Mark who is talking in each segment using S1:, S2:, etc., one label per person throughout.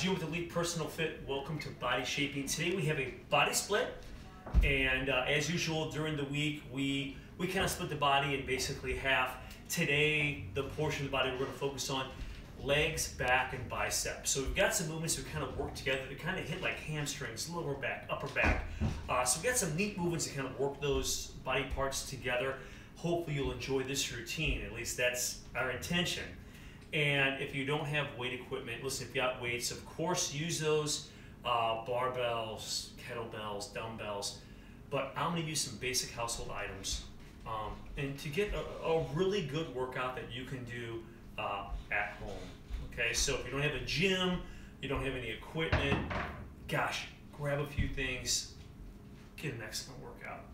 S1: Jim with Elite Personal Fit. Welcome to Body Shaping. Today we have a body split, and as usual during the week we kind of split the body in basically half. Today the portion of the body we're going to focus on legs, back, and biceps. So we've got some movements that kind of work together to kind of hit like hamstrings, lower back, upper back. So we've got some neat movements that kind of work those body parts together. Hopefully you'll enjoy this routine. At least that's our intention. And if you don't have weight equipment, listen, if you got weights, of course use those, barbells, kettlebells, dumbbells, but I'm going to use some basic household items and to get a really good workout that you can do at home. Okay, so if you don't have a gym, you don't have any equipment, gosh, grab a few things, get an excellent workout.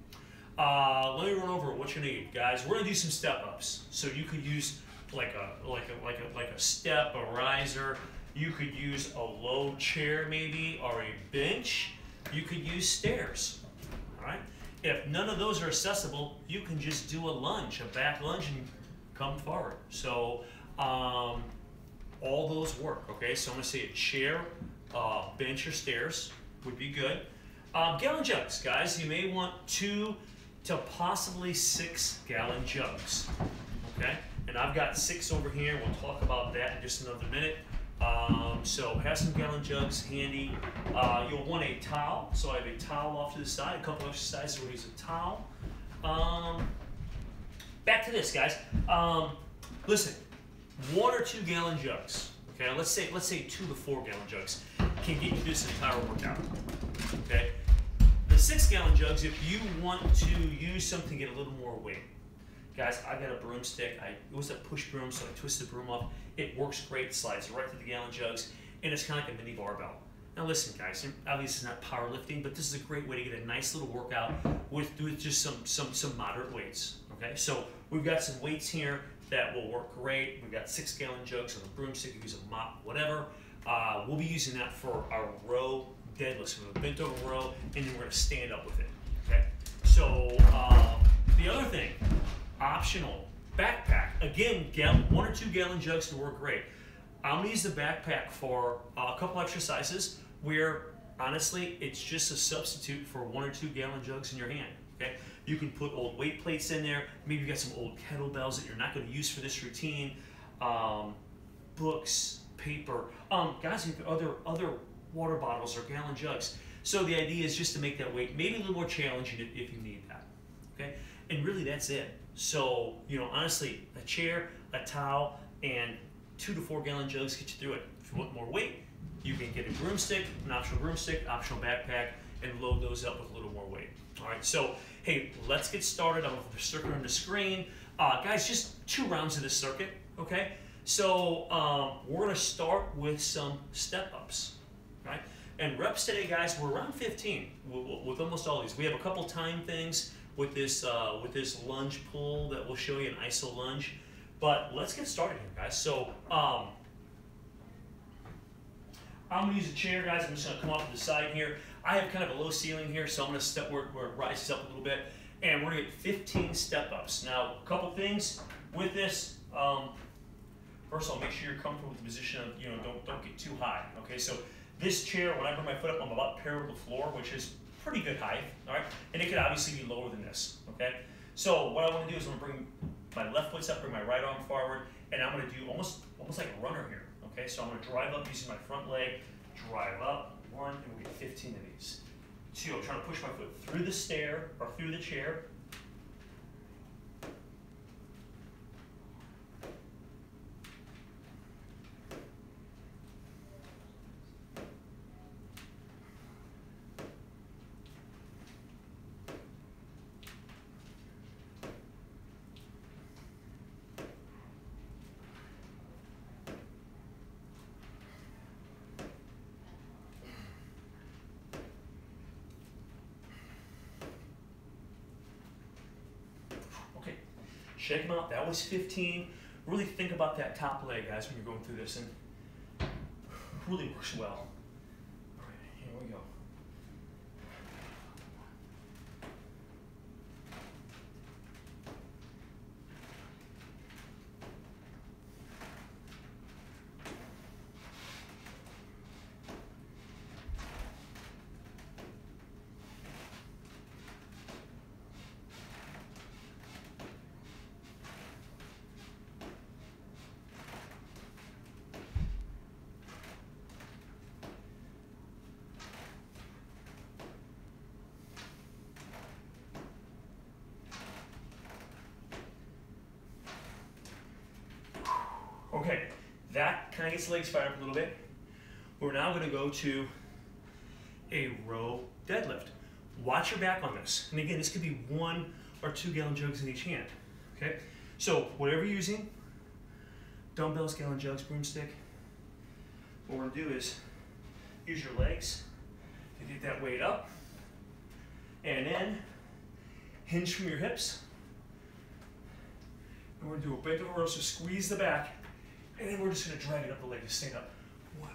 S1: Let me run over what you need, guys. We're going to do some step-ups, so you could use like a step, a riser. You could use a low chair maybe, or a bench. You could use stairs, all right? If none of those are accessible, you can just do a lunge, a back lunge, and come forward. So all those work, okay? So I'm gonna say a chair, bench, or stairs would be good. Gallon jugs, guys. You may want 2 to possibly 6 gallon jugs, okay? And I've got 6 over here. We'll talk about that in just another minute. So have some gallon jugs handy. You'll want a towel. So I have a towel off to the side. A couple exercises we'll use a towel. Back to this, guys. Listen, 1 or 2 gallon jugs. Okay, let's say 2 to 4 gallon jugs can get you through this entire workout. Okay, the 6 gallon jugs, if you want to use something to get a little more weight. Guys, I got a broomstick. It was a push broom, so I twisted the broom off. It works great. It slides right through the gallon jugs, and it's kind of like a mini barbell. Now listen, guys, obviously it's not powerlifting, but this is a great way to get a nice little workout with just some moderate weights. Okay, so we've got some weights here that will work great. We've got 6 gallon jugs on a broomstick. You use a mop, whatever. We'll be using that for our row deadlifts. We're going to bent over row, and then we're going to stand up with it. Okay, so the other thing. Optional backpack. Again, 1 or 2 gallon jugs to work great. I'm gonna use the backpack for a couple exercises where honestly it's just a substitute for 1 or 2 gallon jugs in your hand. Okay, you can put old weight plates in there. Maybe you got some old kettlebells that you're not going to use for this routine. Books, paper. Guys, you have other water bottles or gallon jugs. So the idea is just to make that weight maybe a little more challenging if you need that. Okay, and really that's it. So, you know, honestly, a chair, a towel, and 2 to 4 gallon jugs get you through it. If you want more weight, you can get a broomstick, an optional broomstick, optional backpack, and load those up with a little more weight. All right, so, hey, let's get started. I'm going to put the circuit on the screen. Guys, just 2 rounds of this circuit, okay? So, we're going to start with some step-ups, right? And reps today, guys, we're around 15 with almost all these. We have a couple time things with this lunge pull that we'll show you, an iso lunge. But let's get started here, guys. So I'm gonna use a chair, guys. I'm just gonna come off to the side here. I have kind of a low ceiling here, so I'm gonna step where it rises up a little bit, and we're gonna get 15 step-ups. Now, a couple things with this. First of all, make sure you're comfortable with the position of, you know, don't get too high. Okay, so this chair, when I bring my foot up, I'm about parallel to the floor, which is pretty good height, all right? And it could obviously be lower than this, okay? So what I want to do is I'm going to bring my left foot up, bring my right arm forward, and I'm going to do almost like a runner here, okay? So I'm going to drive up using my front leg, drive up, 1, and we'll get 15 of these. 2, I'm trying to push my foot through the stair, or through the chair. Shake them out. That was 15. Really think about that top leg, guys, when you're going through this, and really works well. All right, here we go. Okay, that kind of gets the legs fired up a little bit. We're now going to go to a row deadlift. Watch your back on this. And again, this could be 1 or 2 gallon jugs in each hand. Okay, so whatever you're using, dumbbells, gallon jugs, broomstick, what we're going to do is use your legs to get that weight up, and then hinge from your hips. And we're going to do a big row, so squeeze the back, and then we're just going to drag it up the leg to stand up. 1, 2.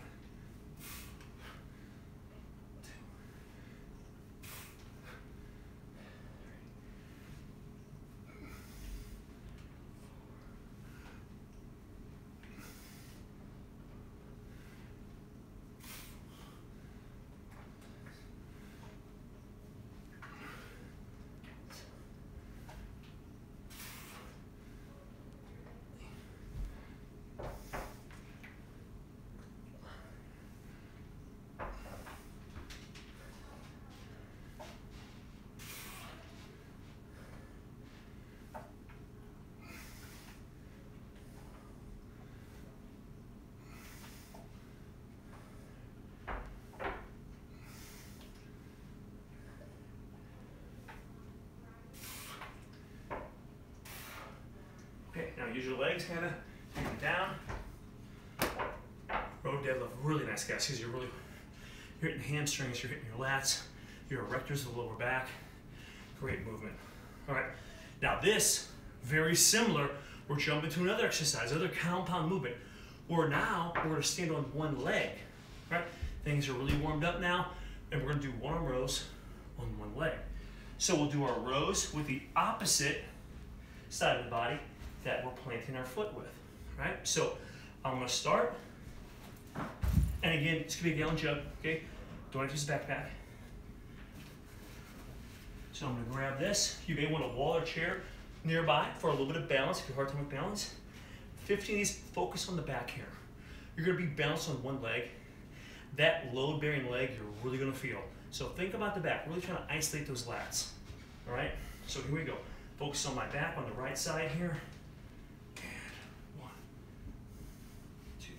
S1: Okay, now use your legs, kind of take it down. Row deadlift, really nice, guys, because you're hitting hamstrings, you're hitting your lats, your erectors of the lower back. Great movement. All right, now this, very similar, we're jumping to another exercise, another compound movement, where now we're going to stand on one leg. Right? Things are really warmed up now, and we're going to do one-arm rows on one leg. So we'll do our rows with the opposite side of the body that we're planting our foot with, right? So I'm gonna start, and again, it's gonna be a gallon jug, okay? Don't have to use a backpack. So I'm gonna grab this. You may want a wall or chair nearby for a little bit of balance, if you have a hard time with balance. 15 of these, focus on the back here. You're gonna be balanced on one leg. That load-bearing leg, you're really gonna feel. So think about the back, really trying to isolate those lats, all right? So here we go. Focus on my back on the right side here. And 1, 2.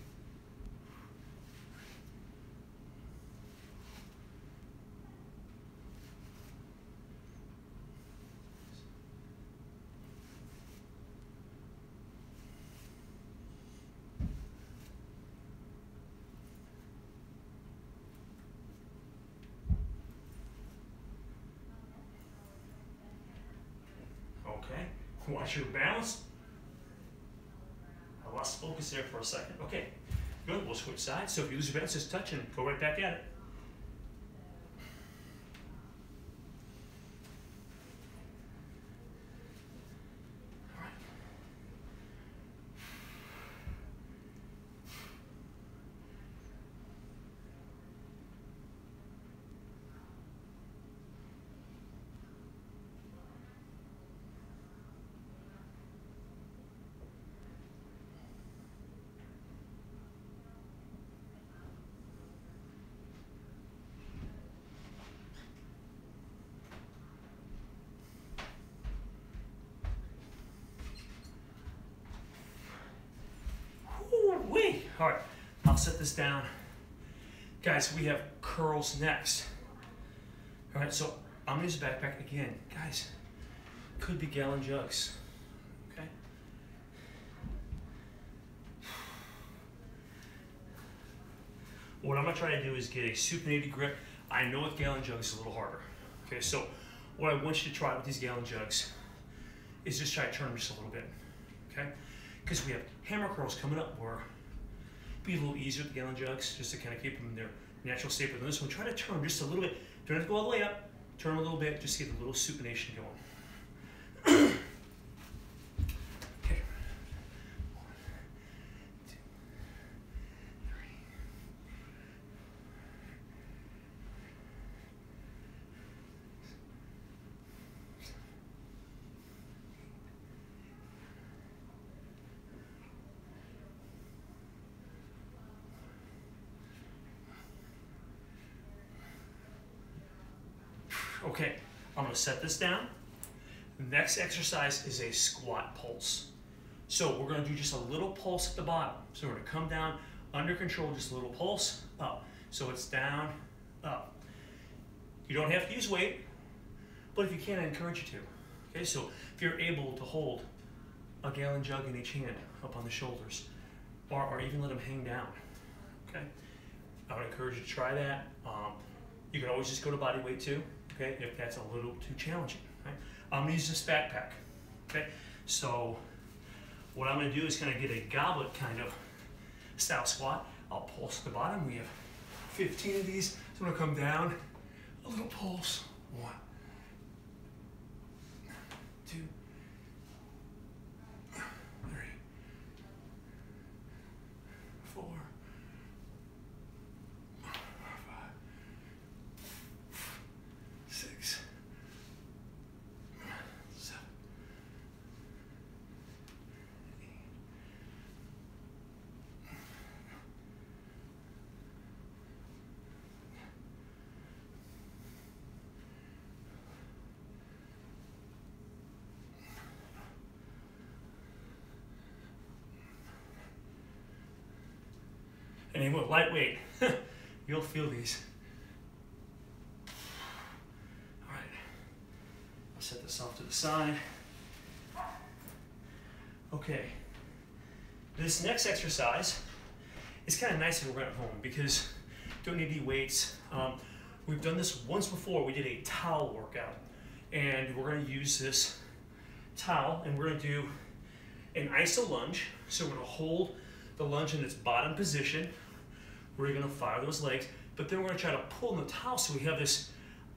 S1: Okay, watch your balance. I lost focus there for a second. Okay, good, we'll switch sides. So if you lose your balance, just touch and go right back at it. All right. All right, I'll set this down. Guys, we have curls next. All right, so I'm gonna use a backpack again. Guys, could be gallon jugs, okay? What I'm gonna try to do is get a supinated grip. I know with gallon jugs it's a little harder. Okay, so what I want you to try with these gallon jugs is just try to turn them just a little bit, okay? Because we have hammer curls coming up where be a little easier with the gallon jugs, just to kind of keep them in their natural state. But this one, try to turn them just a little bit. Don't have to go all the way up. Turn them a little bit, just to get a little supination going. Okay. 1, 2, 3. Okay, I'm gonna set this down. The next exercise is a squat pulse. So we're gonna do just a little pulse at the bottom. So we're gonna come down, under control, just a little pulse, up. So it's down, up. You don't have to use weight, but if you can, I encourage you to. Okay, so if you're able to hold a gallon jug in each hand up on the shoulders, or even let them hang down, okay? I would encourage you to try that. You can always just go to body weight too, okay, if that's a little too challenging, right? I'm gonna use this backpack, okay? So what I'm gonna do is kind of get a goblet kind of style squat. I'll pulse at the bottom. We have 15 of these. So I'm gonna come down, a little pulse. 1, 2, 3, 4, 5, 6, 7, 8. And then with lightweight, you'll feel these. All right, I'll set this off to the side. Okay, this next exercise is kind of nice if we're at home because you don't need any weights. We've done this once before. We did a towel workout, and we're going to use this towel, and we're going to do an iso lunge. So we're going to hold the lunge in its bottom position. We're going to fire those legs, but then we're going to try to pull in the towel so we have this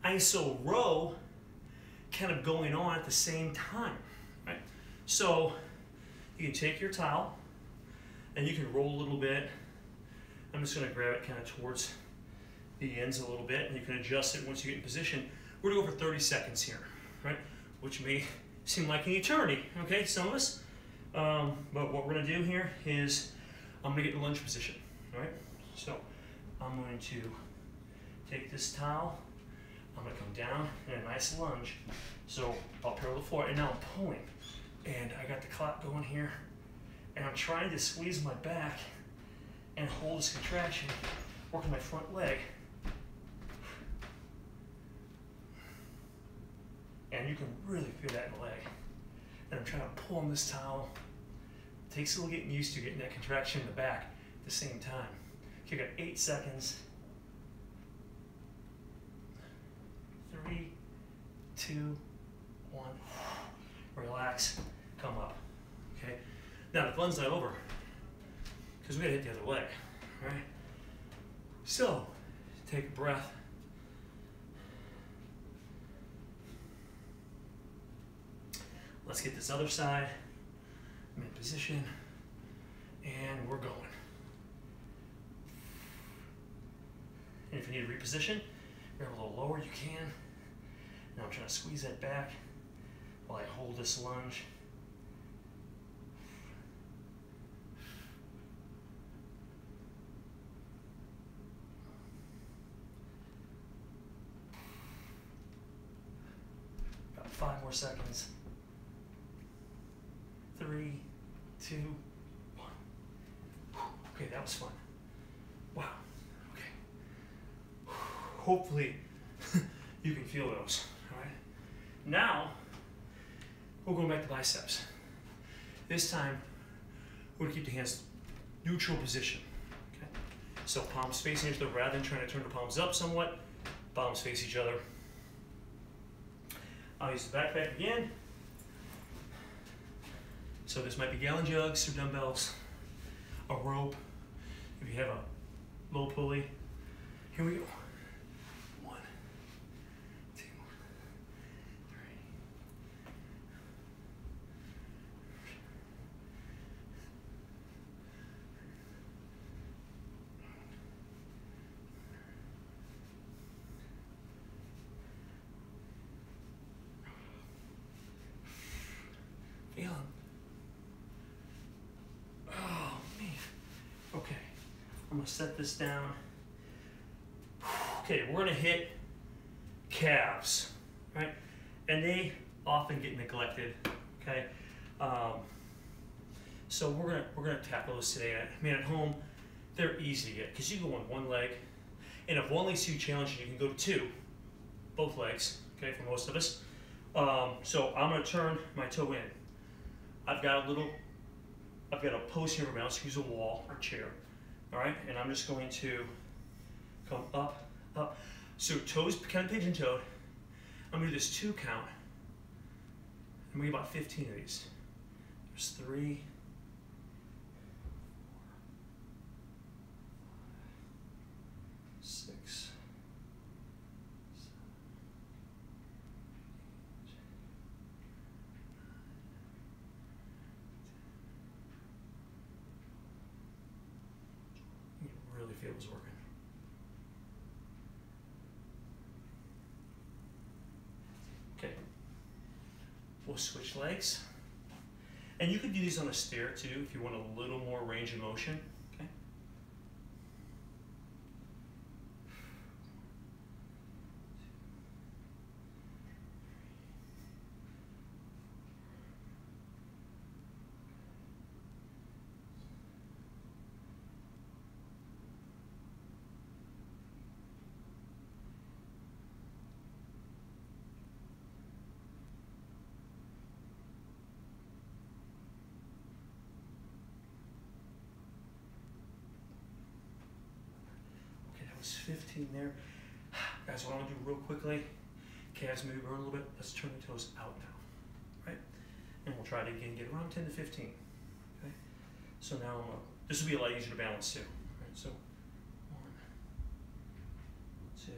S1: iso row kind of going on at the same time, right? So you can take your towel and you can roll a little bit. I'm just going to grab it kind of towards the ends a little bit, and you can adjust it once you get in position. We're going to go for 30 seconds here, right? Which may seem like an eternity, okay, some of us. But what we're going to do here is I'm going to get in the lunge position, all right? So I'm going to take this towel, I'm going to come down in a nice lunge. So I'll parallel the floor, and now I'm pulling. And I got the clock going here, and I'm trying to squeeze my back and hold this contraction, working my front leg. And you can really feel that in the leg. And I'm trying to pull on this towel. It takes a little getting used to getting that contraction in the back at the same time. Okay, got 8 seconds. 3, 2, 1. Relax, come up. Okay. Now the fun's not over because we gotta hit the other leg. All right. So take a breath. Let's get this other side. I'm in position, and we're going. And if you need to reposition, grab a little lower, you can. Now I'm trying to squeeze that back while I hold this lunge. About 5 more seconds. 3, 2, 1. Okay, that was fun. Wow. Okay. Hopefully you can feel those. All right. Now we're going back to biceps. This time we're going to keep the hands neutral position. Okay. So palms facing each other rather than trying to turn the palms up somewhat. Palms face each other. I'll use the backpack again. So this might be gallon jugs or dumbbells, a rope, if you have a low pulley. Here we go. 1, 2, 3. Feel them. Okay, I'm gonna set this down. Okay, we're gonna hit calves, right? And they often get neglected, okay? So we're gonna tackle this today. I mean, at home, they're easy to get because you go on one leg, and if one leg's too challenging, you can go to two, both legs. Okay, for most of us. So I'm gonna turn my toe in. I've got a post here around, so use a wall or chair. All right, and I'm just going to come up, up. So toes kind of pigeon-toed. I'm gonna do this 2 count. I'm gonna get about 15 of these. There's 3, 6, 7, 8, 9, 10. You really feel it's working. Okay. We'll switch legs. And you could do these on a stair too if you want a little more range of motion. Okay. Was 15 there. Guys, what I want to do real quickly, calves maybe burn a little bit. Let's turn the toes out now, right? And we'll try to again get around 10 to 15. Okay. So now this will be a lot easier to balance too. Right? So 1, 2.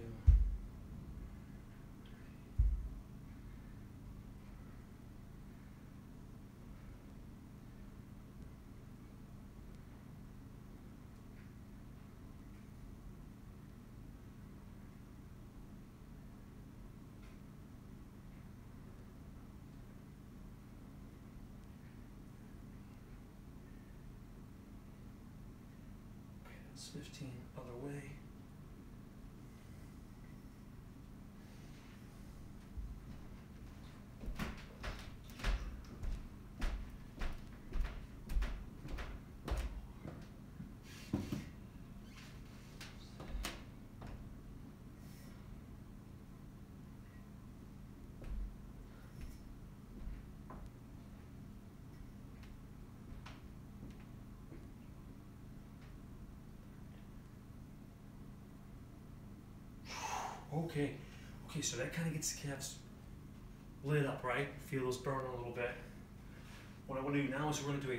S1: That's 15 other way. Okay, so that kind of gets the calves lit up, right? Feel those burn a little bit. What I want to do now is we're going to do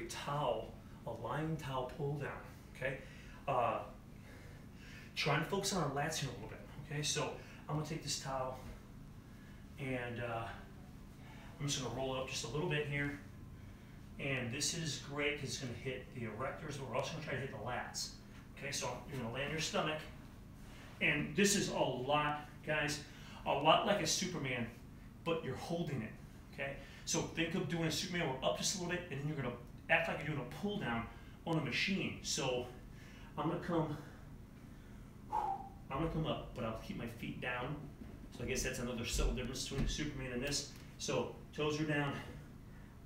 S1: a lying towel pull down, okay? Trying to focus on our lats here a little bit, okay? So I'm going to take this towel and I'm just going to roll it up just a little bit here. And this is great because it's going to hit the erectors, but we're also going to try to hit the lats. Okay, so you're going to land your stomach. And this is a lot, guys, a lot like a Superman, but you're holding it, okay? So think of doing a Superman, we're up just a little bit, and then you're gonna act like you're doing a pull down on a machine. So I'm gonna come up, but I'll keep my feet down. So I guess that's another subtle difference between the Superman and this. So toes are down,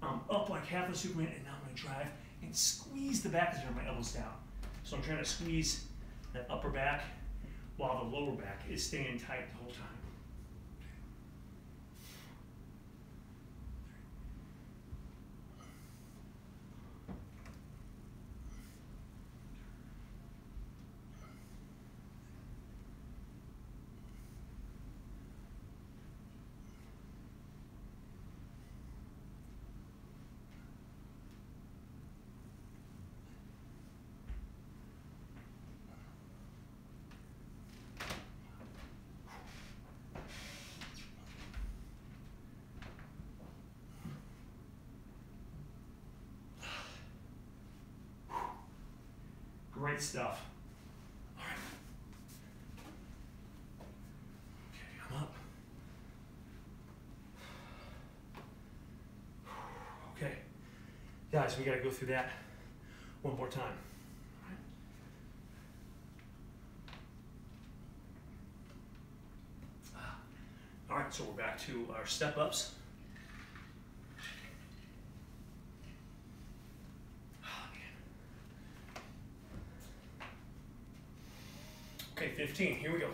S1: I'm up like half a Superman, and now I'm gonna drive and squeeze the back as I my elbows down. So I'm trying to squeeze that upper back while the lower back is staying tight the whole time. Great stuff. All right. Okay, I'm up. Okay. Guys, we got to go through that one more time. All right, so we're back to our step-ups. Okay, 15, here we go.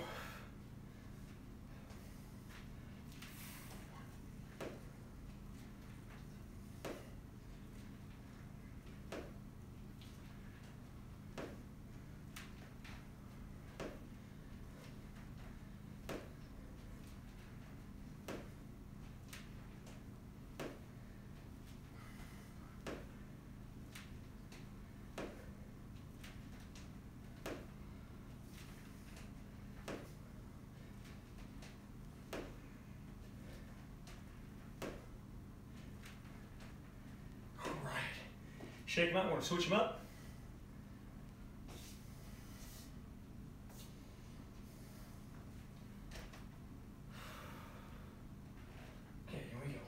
S1: Shake them out, we're gonna switch them up. Okay, here we go.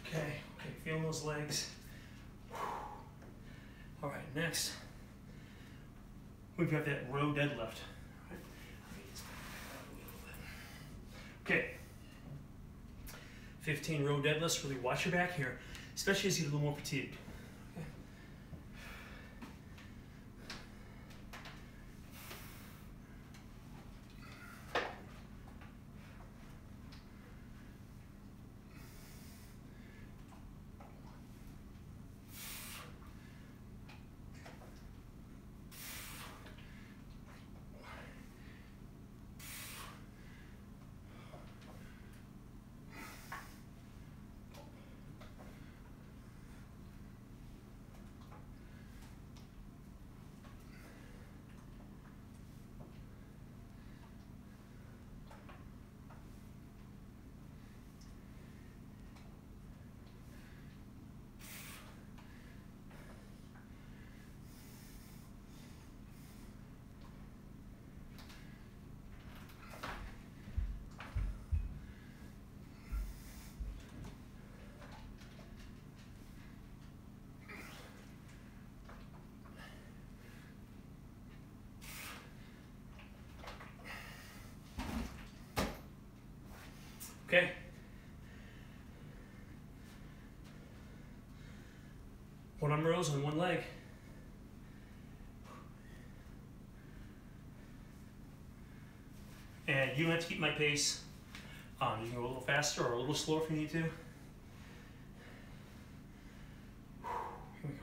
S1: Okay, feeling those legs. All right, next, we've got that row deadlift. Okay, 15 row deadlifts. Really watch your back here, especially as you get a little more fatigued. Okay. One arm rows on one leg. And you don't have to keep my pace. You can go a little faster or a little slower if you need to. Here we go.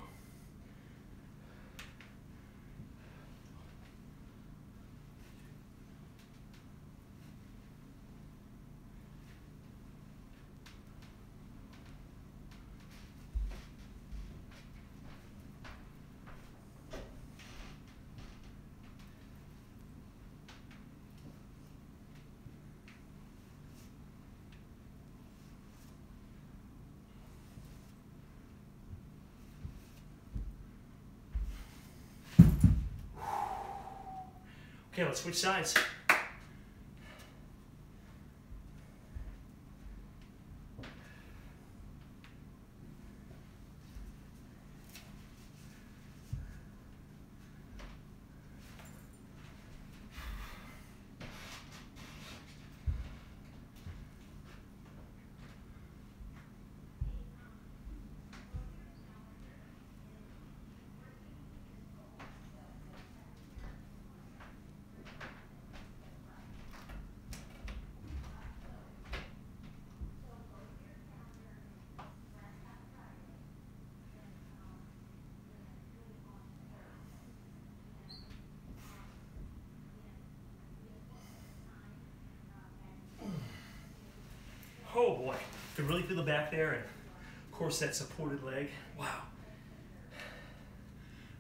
S1: Okay, let's switch sides. Oh boy, you can really feel the back there, and of course that supported leg. Wow.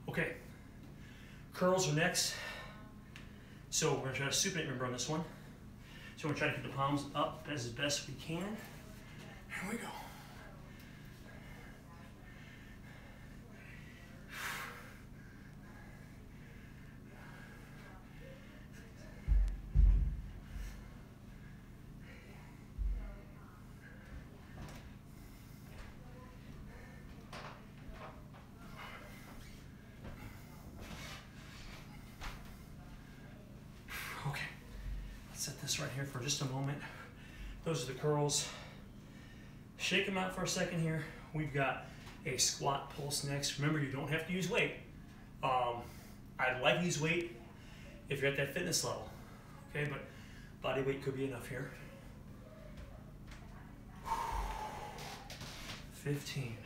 S1: Okay, curls are next. So we're gonna try to supinate, remember, on this one. So we're gonna try to keep the palms up as best we can. Here we go. right here for just a moment. Those are the curls. Shake them out for a second here. We've got a squat pulse next. Remember, you don't have to use weight. I'd like to use weight if you're at that fitness level, okay? But body weight could be enough here. 15.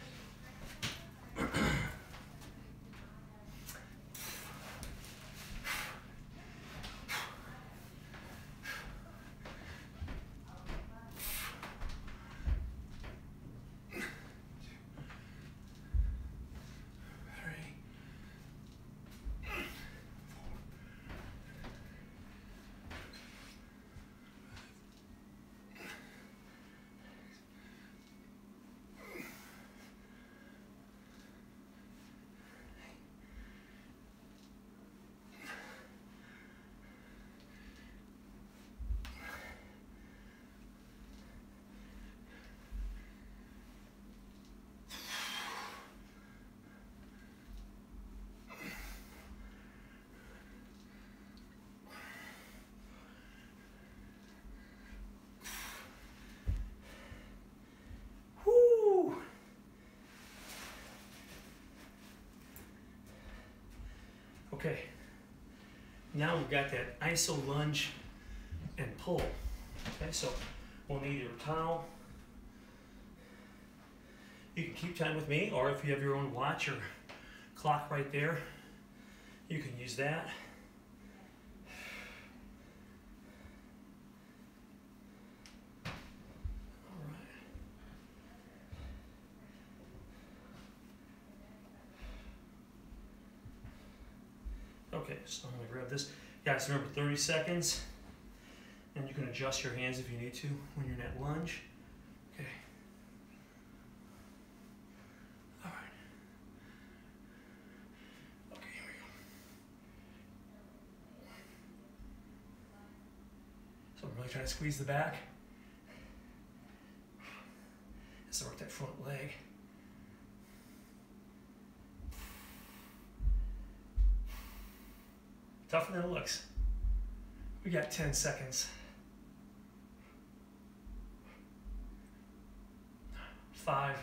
S1: Okay, now we've got that iso lunge and pull. Okay, so we'll need your towel. You can keep time with me, or if you have your own watch or clock right there, you can use that. Okay, so I'm going to grab this. Guys, remember 30 seconds, and you can adjust your hands if you need to when you're in that lunge. Okay. All right. Okay, here we go. So I'm really trying to squeeze the back. Let's work that front leg. Tougher than it looks. We got 10 seconds. 5.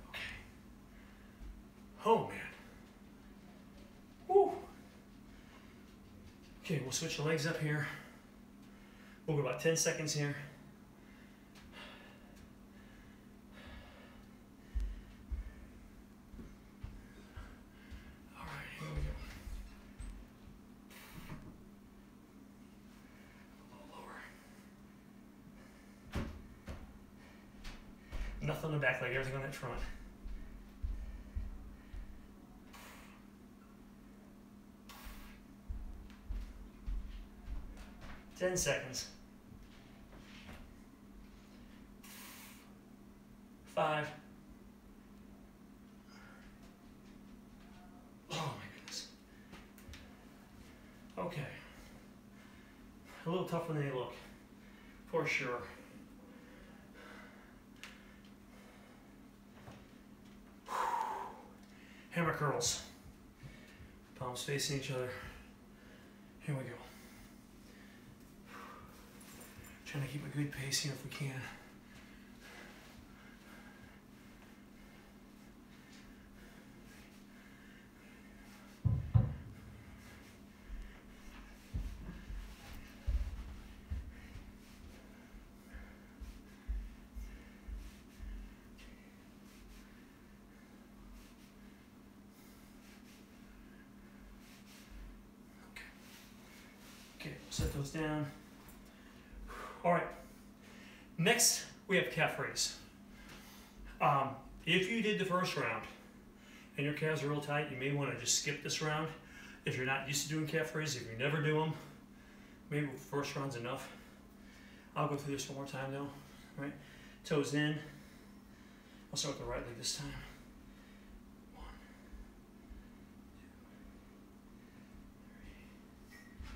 S1: Okay. Oh man. Woo. Okay, we'll switch the legs up here. We'll go about 10 seconds here. Nothing on the back leg, everything on that front. Ten seconds. 5. Oh my goodness. Okay. A little tougher than they look, for sure. Hammer curls. Palms facing each other. Here we go. Trying to keep a good pace here if we can. Okay, set those down. All right, next we have calf raise. If you did the first round and your calves are real tight, you may want to just skip this round. If you're not used to doing calf raises, if you never do them, maybe first round's enough. I'll go through this one more time though. All right, toes in. I'll start with the right leg this time. 1, 2, 3, 4,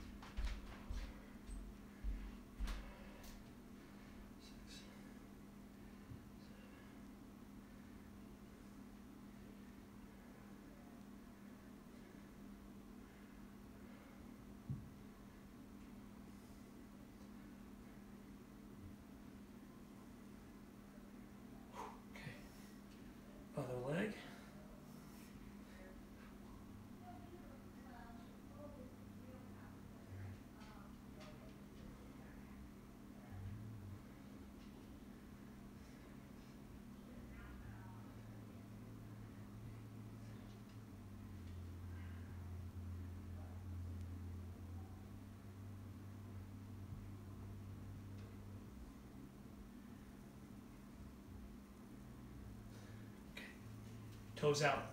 S1: 5, 6, 7, Toes out.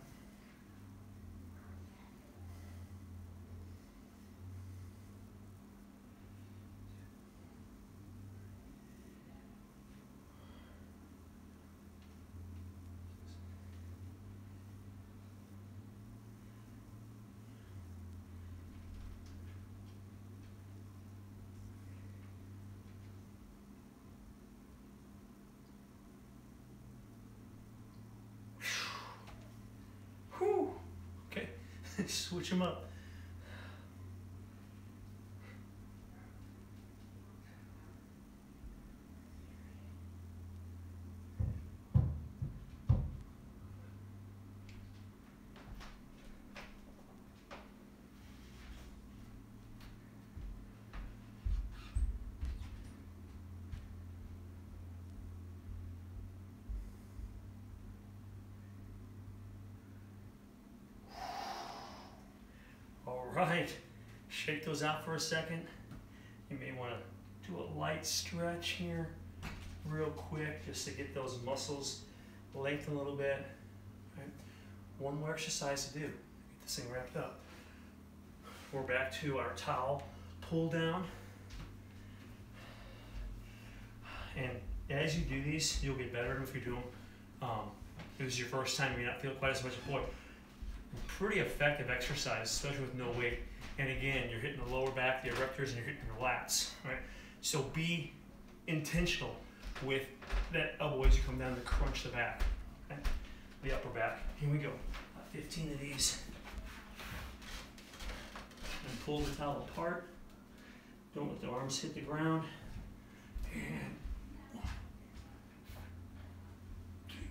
S1: Whew. Okay, switch them up. All right, shake those out for a second. You may want to do a light stretch here real quick just to get those muscles lengthened a little bit. All right. One more exercise to do. Get this thing wrapped up. We're back to our towel pull down. And as you do these, you'll get better if you do them. If this is your first time, you may not feel quite as much. Boy, pretty effective exercise, especially with no weight. And again, you're hitting the lower back, the erectors, and you're hitting your lats. Right? So be intentional with that elbow as you come down to crunch the back, okay? The upper back. Here we go. 15 of these. And pull the towel apart. Don't let the arms hit the ground. And 1, 2, 3.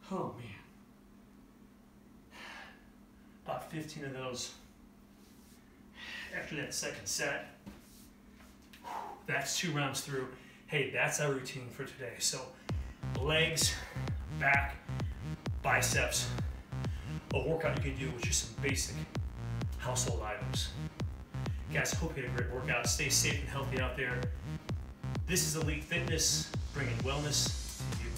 S1: Oh man. About 15 of those after that second set. That's 2 rounds through. Hey, that's our routine for today. So legs, back, biceps, a workout you can do with just some basic household items. Guys, hope you had a great workout. Stay safe and healthy out there. This is Elite Fitness, bringing wellness to you.